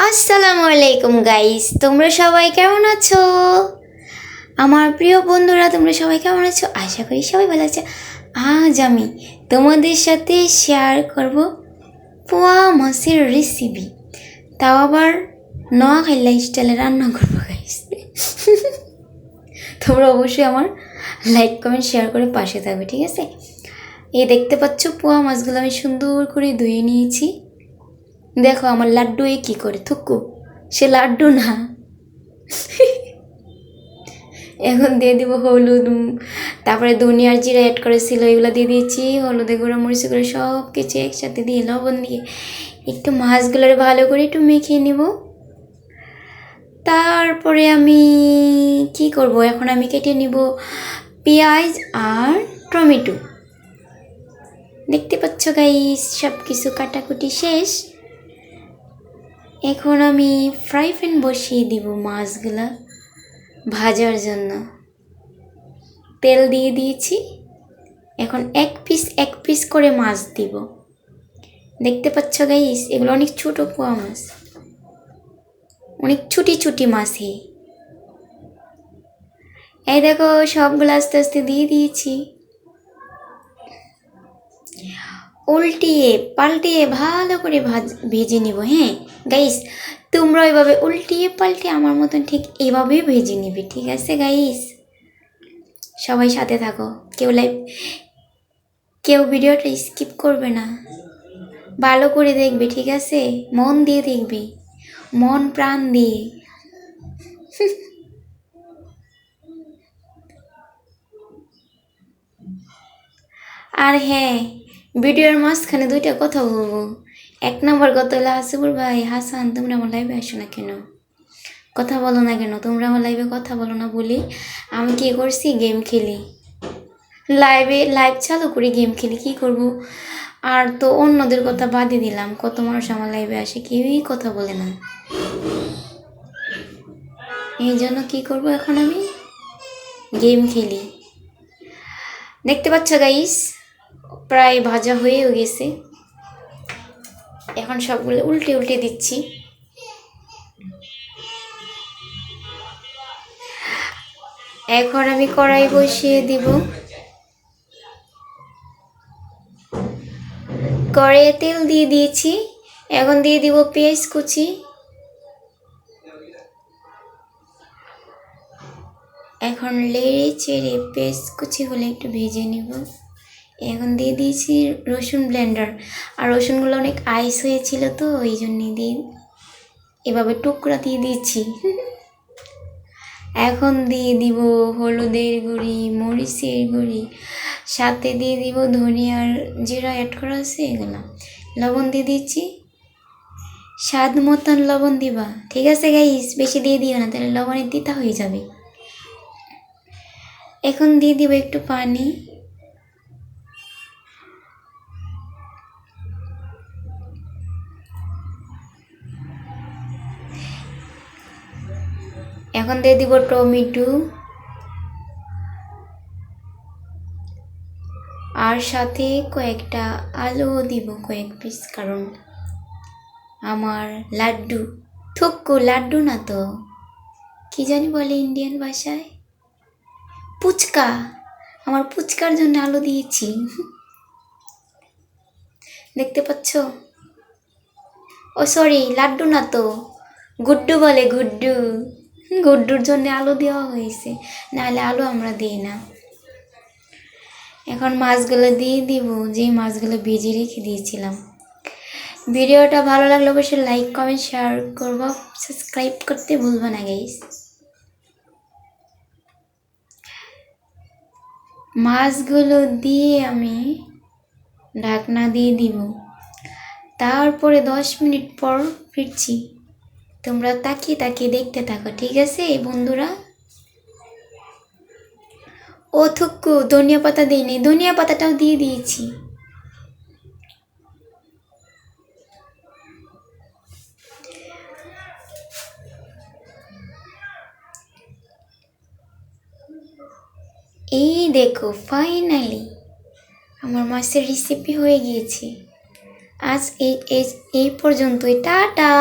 আসসালামু আলাইকুম গাইস, তোমরা সবাই কেমন আছো? আমার প্রিয় বন্ধুরা, তোমরা সবাই কেমন আছো? আশা করি সবাই ভালো আছে। আজ আমি তোমাদের সাথে শেয়ার করব পোয়া মাছের রেসিপি, তাও আবার নোয়াখালী স্টাইলে রান্না করবো গাইস। তোমরা অবশ্যই আমার লাইক কমেন্ট শেয়ার করে পাশে থাকবে, ঠিক আছে? এই দেখতে পাচ্ছ পোয়া মাছগুলো আমি সুন্দর করে ধুয়ে নিয়েছি। দেখো আমার লাড্ডু এ কী করে, থুকু, সে লাড্ডু না। এখন দিয়ে দিব হলুদ, তারপরে ধনিয়ার জিরা অ্যাড করেছিল, এগুলো দিয়ে দিয়েছি। হলুদে গুঁড়ো মরিচ করে সব কিছু একসাথে দিয়ে লবণ দিয়ে একটু মাছগুলোর ভালো করে একটু মেখে নিব। তারপরে আমি কি করব, এখন আমি কেটে নিব পেঁয়াজ আর টমেটো। দেখতে পাচ্ছ গাইস, সব কিছু কাটাকুটি শেষ। এখন আমি ফ্রাই প্যান বসিয়ে দিব মাছগুলা ভাজার জন্য। তেল দিয়ে দিয়েছি। এখন এক পিস করে মাছ দিব। দেখতে পাচ্ছ গাইস, এগুলো অনেক ছোট পোয়া মাছ, অনেক ছুটি মাছ। এই দেখো সবগুলো আস্তে আস্তে দিয়ে দিয়েছি। উল্টিয়ে পাল্টিয়ে ভালো করে ভেজে নিব। হ্যাঁ গাইস, তোমরা এভাবে উল্টিয়ে পাল্টিয়ে আমার মতন ঠিক এভাবেই ভেজে নিবে, ঠিক আছে গাইস? সবাই সাথে থাকো, কেউ ভিডিওটা স্কিপ করবে না, ভালো করে দেখবে, ঠিক আছে? মন দিয়ে দেখবে, মন প্রাণ দিয়ে। আর হ্যাঁ, ভিডিওর মাঝখানে দুইটা কথা বলবো। এক নম্বর কথা হলো, আসিফুর ভাই, হাসান, তোমরা আমার লাইভে আসো না কেন, কথা বলো না কেন? তোমরা আমার লাইভে কথা বলো না বলি আমি কি করছি, গেম খেলি। লাইভ চালু করি, গেম খেলি, কি করব? আর তো অন্যদের কথা বাদই দিলাম, কত মানুষ আমার লাইভে আসে, কেউই কথা বলে না। এই জন্য কী করবো, এখন আমি গেম খেলি। দেখতে পাচ্ছ গাইস, প্রায় ভাজা হয়েও গেছে। এখন সবগুলো উল্টে দিচ্ছি। এখন আমি কড়াই বসিয়ে দিব। কড়াইয়ে তেল দিয়ে দিয়েছি। এখন দিয়ে দিব পেঁয়াজ কুচি। এখন লেড়ে চেড়ে পেঁয়াজ কুচি হলে একটু ভেজে নিব। এখন দিয়ে দিয়েছি রসুন ব্লেন্ডার, আর রসুনগুলো অনেক আইস হয়েছিল তো ওই জন্যে দিয়ে এভাবে টুকরা দিয়ে দিচ্ছি। এখন দিয়ে দিব হলুদের গুঁড়ি, মরিচের গুঁড়ি, সাথে দিয়ে দিব ধনিয়ার জিরা অ্যাড করা আছে এগুলো। লবণ দিয়ে দিচ্ছি, স্বাদ মতন লবণ দিবা, ঠিক আছে গাইস? বেশি দিয়ে দিও না, তাহলে লবণের তিতা হয়ে যাবে। এখন দিয়ে দিব একটু পানি। এখন দিয়ে দিব টমেটো, আর সাথে কয়েকটা আলুও দিব, কয়েক পিস, কারণ আমার লাড্ডু, থুক্কু, লাড্ডু না তো, কি জানি বলে ইন্ডিয়ান ভাষায়, পুচকা, আমার পুচকার জন্য আলু দিয়েছি। দেখতে পাচ্ছ? ও সরি, লাড্ডু না তো, গুড্ডু বলে, গুড্ডু। গুড্ডুর জন্য আলু দেওয়া হয়েছে, নাহলে আলু আমরা দিই না। এখন মাছগুলো দিয়ে দিব, যে মাছগুলো ভেজে রেখে দিয়েছিলাম। ভিডিওটা ভালো লাগলে অবশ্যই লাইক কমেন্ট শেয়ার করবো, সাবস্ক্রাইব করতে ভুলবো না গাইস। মাছগুলো দিয়ে আমি ঢাকনা দিয়ে দিব। তারপরে 10 মিনিট পর ফিরছি। তোমরা তাকিয়ে দেখতে থাকো, ঠিক আছে বন্ধুরা? ও থুক্কু, ধনিয়া পাতা দিইনি, ধনিয়া পাতাটাও দিয়ে দিয়েছি। এই দেখো ফাইনালি আমার মাছের রেসিপি হয়ে গিয়েছে। আজ এই পর্যন্তই, টাটা।